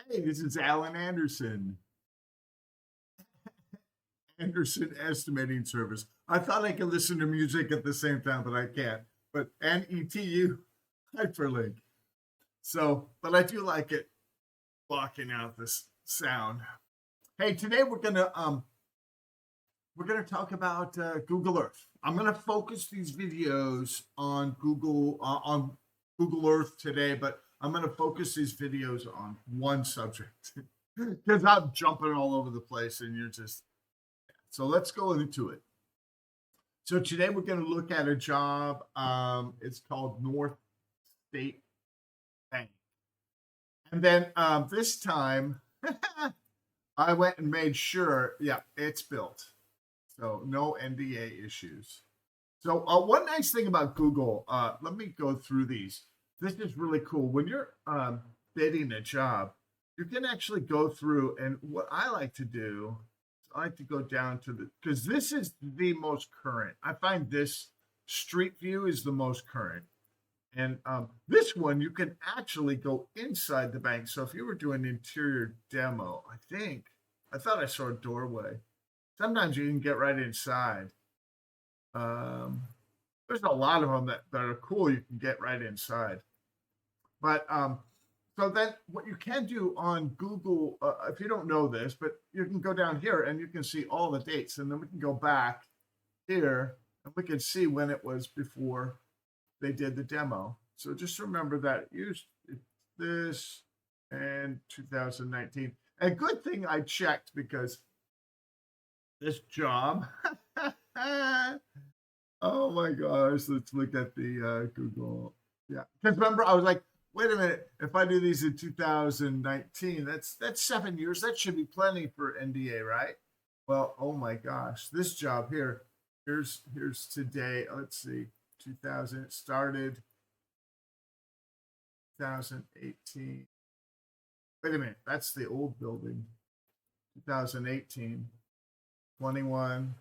Hey, this is Alan Anderson, Anderson Estimating Service. I thought I could listen to music at the same time, but I can't. But NETU Hyperlink. So, but I do like it blocking out this sound. Hey, today we're gonna talk about Google Earth. I'm gonna focus these videos on Google Earth today, but I'm gonna focus these videos on one subject because I'm jumping all over the place, and you're just so. Let's go into it. So today we're going to look at a job. It's called North State Bank, and then this time I went and made sure, yeah, it's built. So no NDA issues. So one nice thing about Google, let me go through these. This is really cool. When you're bidding a job, you can actually go through, and what I like to do, I like to go down to because this is the most current. I find this Street View is the most current. And this one, you can actually go inside the bank. So if you were doing interior demo, I thought I saw a doorway. Sometimes you can get right inside. There's a lot of them that are cool. You can get right inside. But so then what you can do on Google, if you don't know this, but you can go down here and you can see all the dates. And then we can go back here and we can see when it was before they did the demo. So just remember that it's this and 2019. And good thing I checked because this job, oh my gosh, let's look at the Google. Yeah, because remember, I was like, wait a minute, if I do these in 2019, that's 7 years. That should be plenty for NDA, right? Well, oh my gosh, this job here, here's today. Let's see, 2000, it started 2018. Wait a minute, that's the old building. 2018, 21,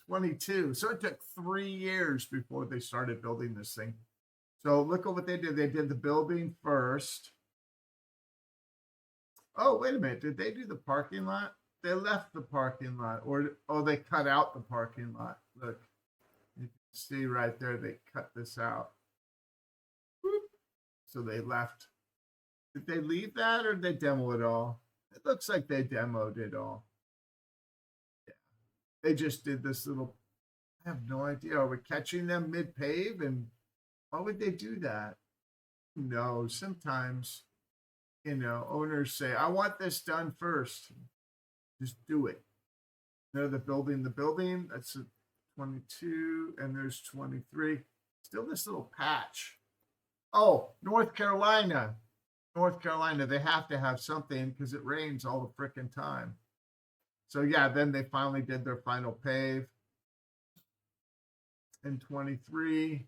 22. So it took 3 years before they started building this thing. So look at what they did. They did the building first. Oh, wait a minute. Did they do the parking lot? They left the parking lot, or they cut out the parking lot. Look, you can see right there. They cut this out. Whoop. So they left. Did they leave that, or did they demo it all? It looks like they demoed it all. Yeah, they just did this little. I have no idea. Are we catching them mid-pave? And why would they do that? No, sometimes, owners say, I want this done first. Just do it. They're the building, that's a 22, and there's 23. Still this little patch. Oh, North Carolina, they have to have something because it rains all the frickin' time. So yeah, then they finally did their final pave in 23.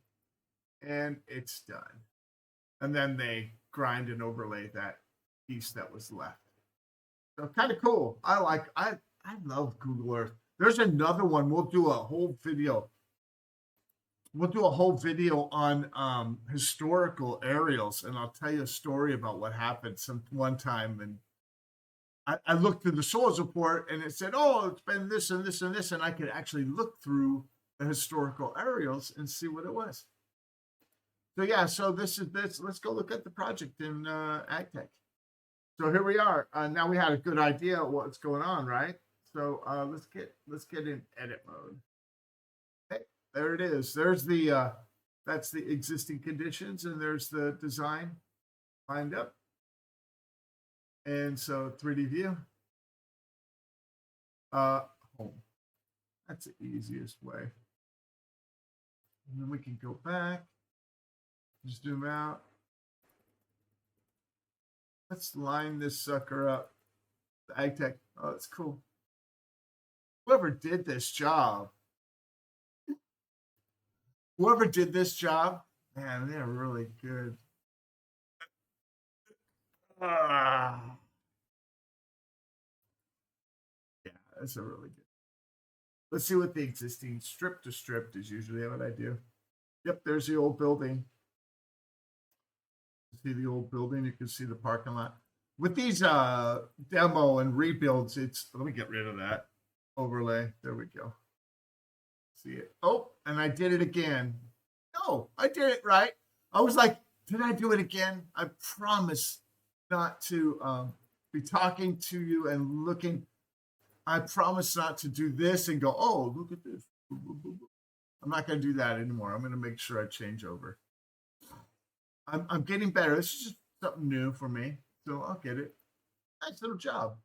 And it's done. And then they grind and overlay that piece that was left. So kind of cool. I love Google Earth. There's another one. We'll do a whole video. We'll do a whole video on historical aerials, and I'll tell you a story about what happened one time. And I looked through the soils report, and it said, "Oh, it's been this and this and this," and I could actually look through the historical aerials and see what it was. So yeah, so this is this. Let's go look at the project in AGTEK. So here we are. Now we had a good idea of what's going on, right? So let's get in edit mode. Okay, there it is. There's the that's the existing conditions, and there's the design lined up. And so 3D view. Home. That's the easiest way. And then we can go back. Zoom out. Let's line this sucker up. The AGTEK. Oh, that's cool. Whoever did this job, man, they're really good. Yeah, that's a really good. Let's see what the existing strip to strip is usually what I do. Yep, there's the old building. See the old building, you can see the parking lot. with these demo and rebuilds, it's, let me get rid of that overlay. There we go. See it. Oh, and I did it again. No, I did it right. I was like, did I do it again? I promise not to be talking to you and looking. I promise not to do this and go, oh, look at this. I'm not going to do that anymore. I'm going to make sure I change over. I'm getting better. This is just something new for me, so I'll get it. Nice little job.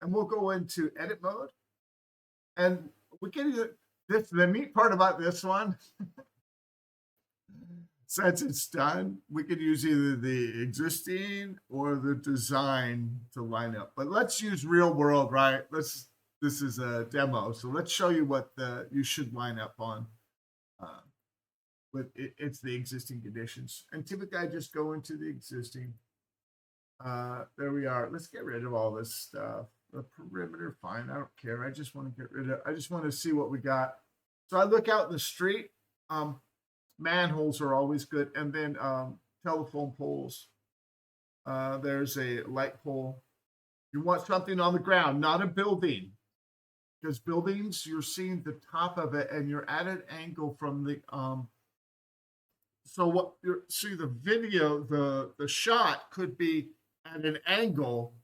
And we'll go into edit mode. And we can do this. The neat part about this one, since it's done, we could use either the existing or the design to line up. But let's use real world, right? This is a demo, so let's show you what you should line up on. But it's the existing conditions. And typically I just go into the existing. There we are. Let's get rid of all this stuff. The perimeter, fine. I don't care. I just want to get rid of, I just want to see what we got. So I look out in the street. Manholes are always good. And then telephone poles. There's a light pole. You want something on the ground, not a building. Because buildings, you're seeing the top of it and you're at an angle from the so what you see the video, the shot could be at an angle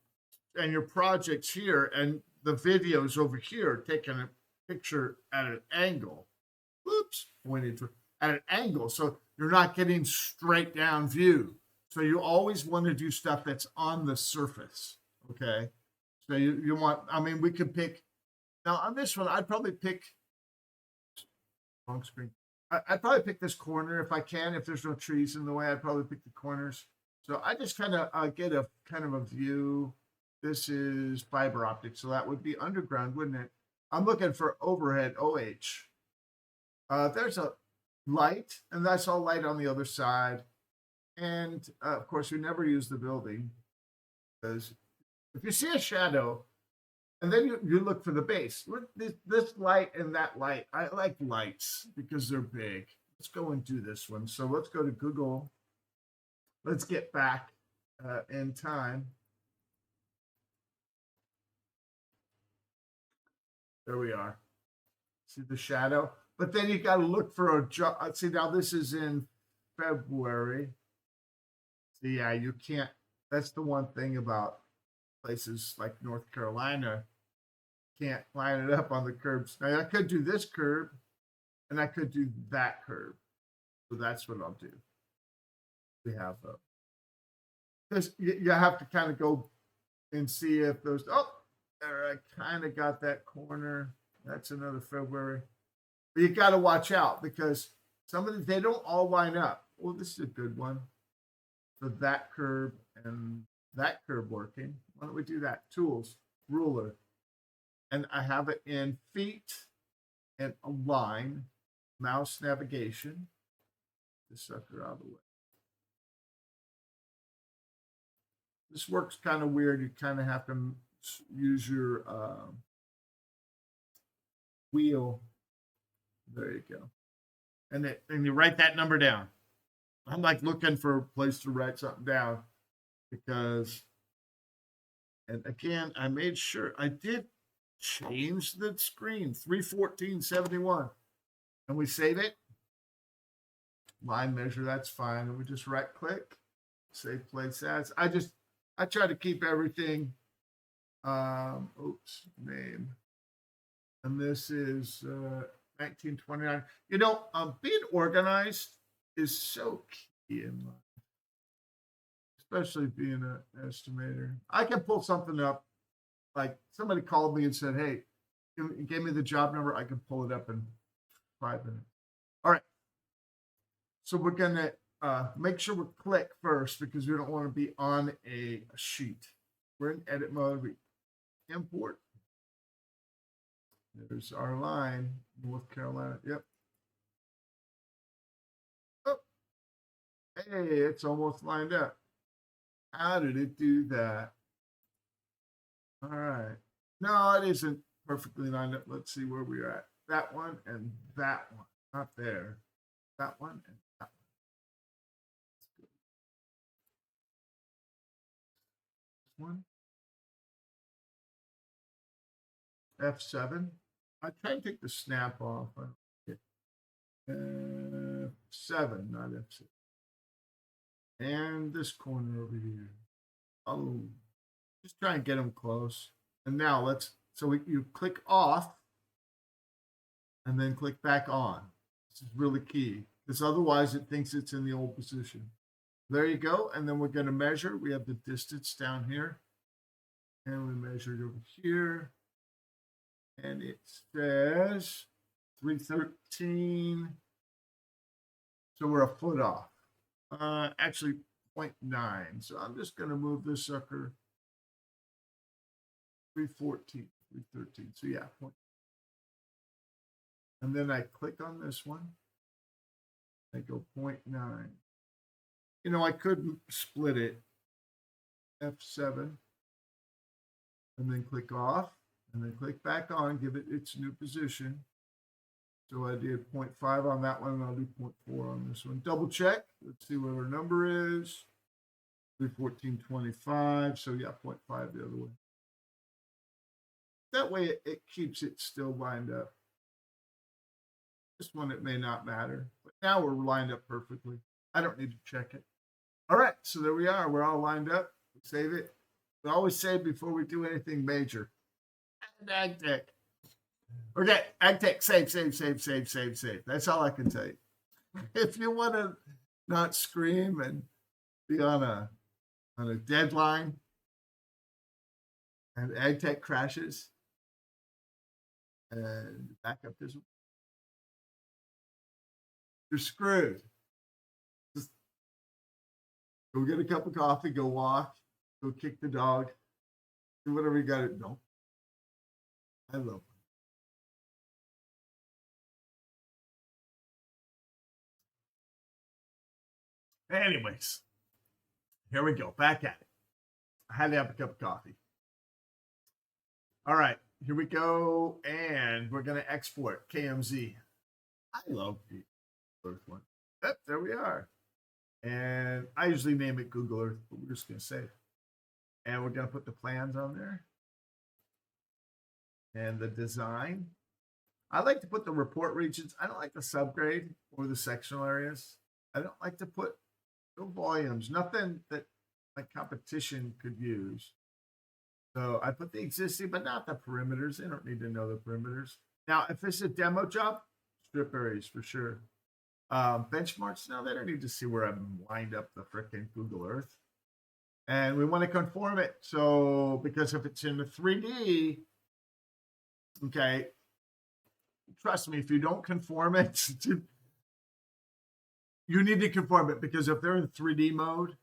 and your project's here and the video's over here taking a picture at an angle. Oops, pointed to at an angle. So you're not getting straight down view. So you always want to do stuff that's on the surface. Okay. So you want, I mean, we could pick now on this one, I'd probably pick wrong screen. I'd probably pick this corner if I can. If there's no trees in the way, I'd probably pick the corners. So I just kind of get a kind of a view. This is fiber optic, so that would be underground, wouldn't it? I'm looking for overhead OH. There's a light, and that's all light on the other side. And of course, we never use the building because if you see a shadow, and then you look for the base. Look, this light and that light. I like lights because they're big. Let's go and do this one. So let's go to Google. Let's get back in time. There we are. See the shadow? But then you got to look for a job. See, now this is in February. So yeah, you can't. That's the one thing about places like North Carolina, can't line it up on the curbs. Now I could do this curb and I could do that curb. So that's what I'll do. We have because you have to kind of go and see if those, oh, there, I kind of got that corner. That's another February. But you got to watch out because some of them, they don't all line up. Well, this is a good one for that curb and that curb working. Why don't we do that? Tools, ruler. And I have it in feet and align, mouse navigation. This sucker out of the way. This works kind of weird. You kind of have to use your wheel. There you go. And you write that number down. I'm like looking for a place to write something down because, and again, I made sure I did change the screen 31471 and we save it. Line measure, that's fine. And we just right click, save place as. I try to keep everything. Oops, name. And this is 1929. You know, being organized is so key in life, especially being an estimator. I can pull something up. Like somebody called me and said, hey, gave me the job number. I can pull it up in 5 minutes. All right. So we're going to make sure we click first because we don't want to be on a sheet. We're in edit mode. We import. There's our line, North Carolina. Yep. Oh, hey, it's almost lined up. How did it do that? All right. No, it isn't perfectly lined up. Let's see where we're at. That one and that one. Not there. That one and that one. one. F7. I try and take the snap off. F7, not F6. And this corner over here. Oh, just try and get them close. And now you click off and then click back on. This is really key because otherwise it thinks it's in the old position. There you go. And then we're going to measure. We have the distance down here. And we measured over here. And it says 313. So we're a foot off. Actually 0.9. So I'm just going to move this sucker 314, 313. So yeah, and then I click on this one. I go 0.9. You know, I could split it F7 and then click off and then click back on, give it its new position. So I did 0.5 on that one, and I'll do 0.4 on this one. Double check. Let's see what our number is. 314.25. So yeah, 0.5 the other way. That way it keeps it still lined up. This one, it may not matter. But now we're lined up perfectly. I don't need to check it. All right, so there we are. We're all lined up. Save it. We always save before we do anything major. And AGTEK. Okay, AGTEK, save. That's all I can tell you. If you want to not scream and be on a deadline and AGTEK crashes and backup doesn't, you're screwed. Just go get a cup of coffee, go walk, go kick the dog, do whatever you got to do. No, I love it. Anyways, here we go. Back at it. I had to have a cup of coffee. All right, here we go. And we're going to export KMZ. I love the Earth one. Yep, there we are. And I usually name it Google Earth, but we're just going to save. And we're going to put the plans on there. And the design. I like to put the report regions. I don't like the subgrade or the sectional areas. I don't like to put no volumes, nothing that my competition could use. So I put the existing, but not the perimeters. They don't need to know the perimeters. Now, if it's a demo job, strip areas for sure. Benchmarks, no, they don't need to see where I'm lined up the frickin' Google Earth. And we want to conform it. So, because if it's in the 3D, okay, trust me, if you don't conform it, you need to conform it, because if they're in 3D mode,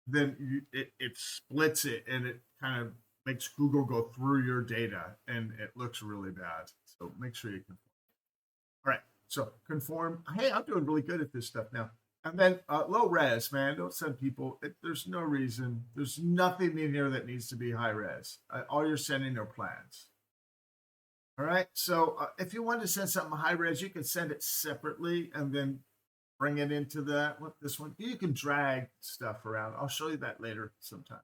then it splits it and it kind of makes Google go through your data and it looks really bad. So make sure you conform. All right, so conform. Hey, I'm doing really good at this stuff now. And then low res, man. Don't send people. There's no reason. There's nothing in here that needs to be high res. All you're sending are plans. All right. So if you want to send something high res, you can send it separately and then bring it into this one. You can drag stuff around. I'll show you that later sometime.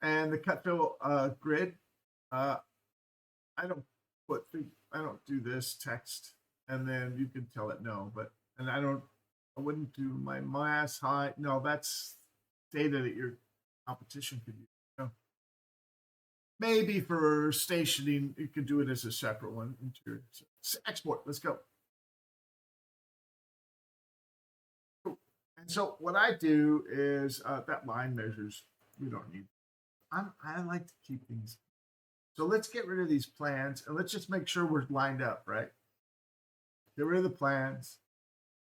And the cut fill grid. I don't do this text, and then you can tell it no, but. And I wouldn't do my mass height. No, that's data that your competition could use. No. Maybe for stationing, you could do it as a separate one. So export, let's go. And so what I do is that line measures, we don't need. I like to keep things. So let's get rid of these plans and let's just make sure we're lined up, right? Get rid of the plans.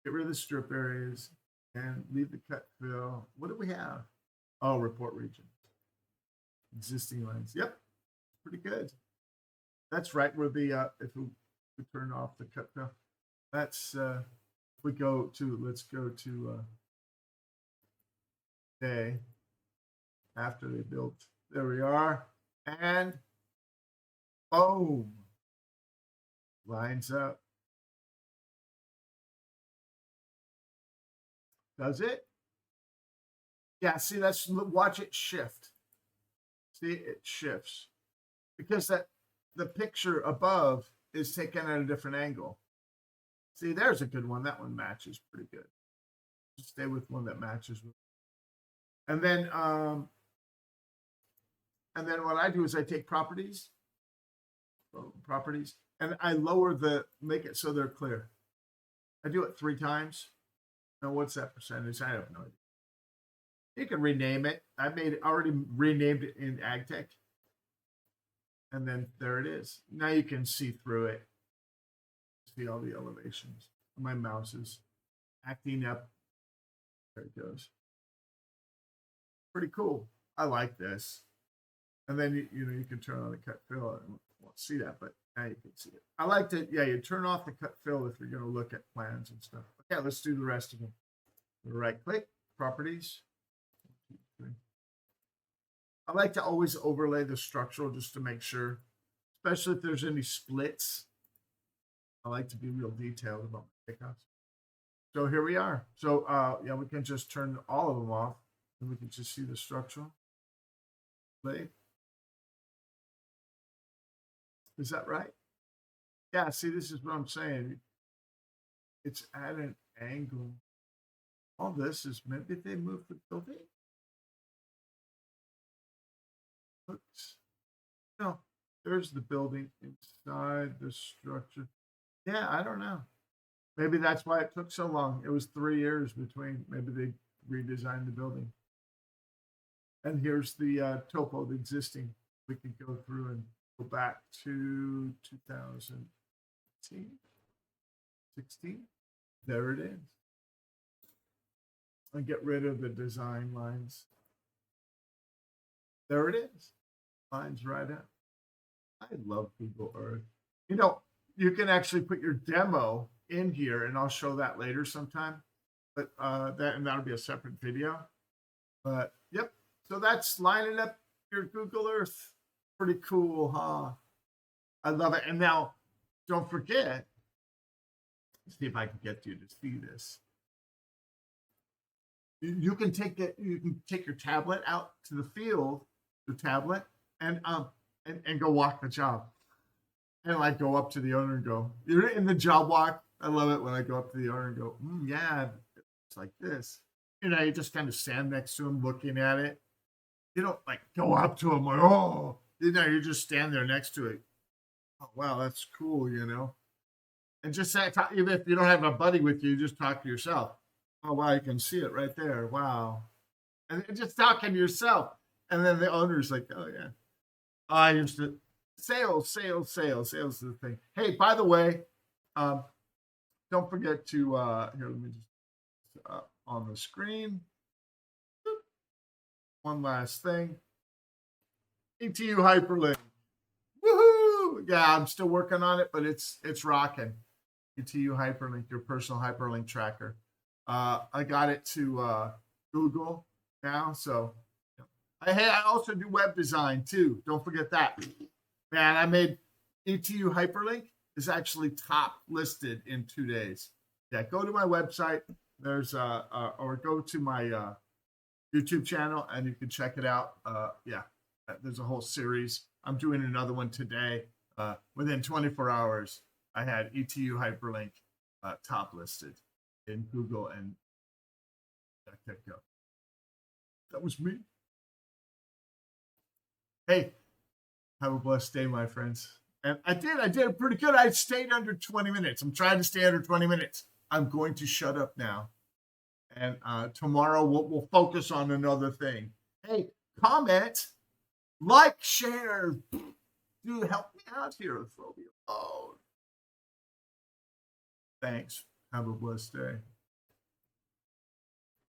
Get rid of the strip areas and leave the cut fill. What do we have? Oh, report region. Existing lines. Yep, pretty good. That's right where the if we turn off the cut fill. That's if we go to, let's go to day after they built. There we are. And boom. Lines up. Does it? Yeah, see, watch it shift. See, it shifts because the picture above is taken at a different angle. See, there's a good one. That one matches pretty good. Just stay with one that matches with. And then what I do is I take properties, and I make it so they're clear. I do it 3 times. Now, what's that percentage? I have no idea. You can rename it. Already renamed it in AGTEK. And then there it is. Now you can see through it. See all the elevations. My mouse is acting up. There it goes. Pretty cool. I like this. And then you can turn on the cut fill. I won't see that, but now you can see it. I like to, you turn off the cut fill if you're going to look at plans and stuff. Okay, let's do the rest of them. Right click, properties. I like to always overlay the structural just to make sure, especially if there's any splits. I like to be real detailed about my takeoffs. So here we are. So we can just turn all of them off, and we can just see the structural. Play. Is that right? Yeah, see, this is what I'm saying. It's at an angle. All this is, maybe they moved the building. Oops. No, there's the building inside the structure. Yeah, I don't know. Maybe that's why it took so long. It was 3 years between. Maybe they redesigned the building. And here's the topo, the existing. We could go through and go back to 2016. There it is. And get rid of the design lines. There it is. Lines right out. I love Google Earth. You can actually put your demo in here, and I'll show that later sometime. But that'll be a separate video. But yep. So that's lining up your Google Earth. Pretty cool, huh? I love it. And now, don't forget. Let's see if I can get you to see this. You can take your tablet out to the field, the tablet, and go walk the job. And like go up to the owner and go, you're in the job walk. I love it when I go up to the owner and go, yeah, it's like this. You just kind of stand next to him looking at it. You don't like go up to him like, oh, you just stand there next to it. Oh, wow, that's cool, And just even if you don't have a buddy with you, just talk to yourself. Oh, wow, you can see it right there. Wow. And just talking to yourself. And then the owner's like, oh, yeah. I used to sales is the thing. Hey, by the way, don't forget to here, let me just on the screen. One last thing. ETU Hyperlink. Woohoo! Yeah, I'm still working on it, but it's rocking. ETU Hyperlink, your personal hyperlink tracker. I got it to Google now, so I also do web design too. Don't forget that. Man, I made ETU Hyperlink is actually top listed in 2 days. Yeah, go to my website. There's or go to my YouTube channel and you can check it out. There's a whole series. I'm doing another one today. Within 24 hours, I had ETU Hyperlink top listed in Google and TAKEOFFS. That was me. Hey, have a blessed day, my friends. And I did it pretty good. I stayed under 20 minutes. I'm trying to stay under 20 minutes. I'm going to shut up now. And tomorrow we'll focus on another thing. Hey, comment, like, share. Dude, help me out here. Throw me a phone. Thanks. Have a blessed day.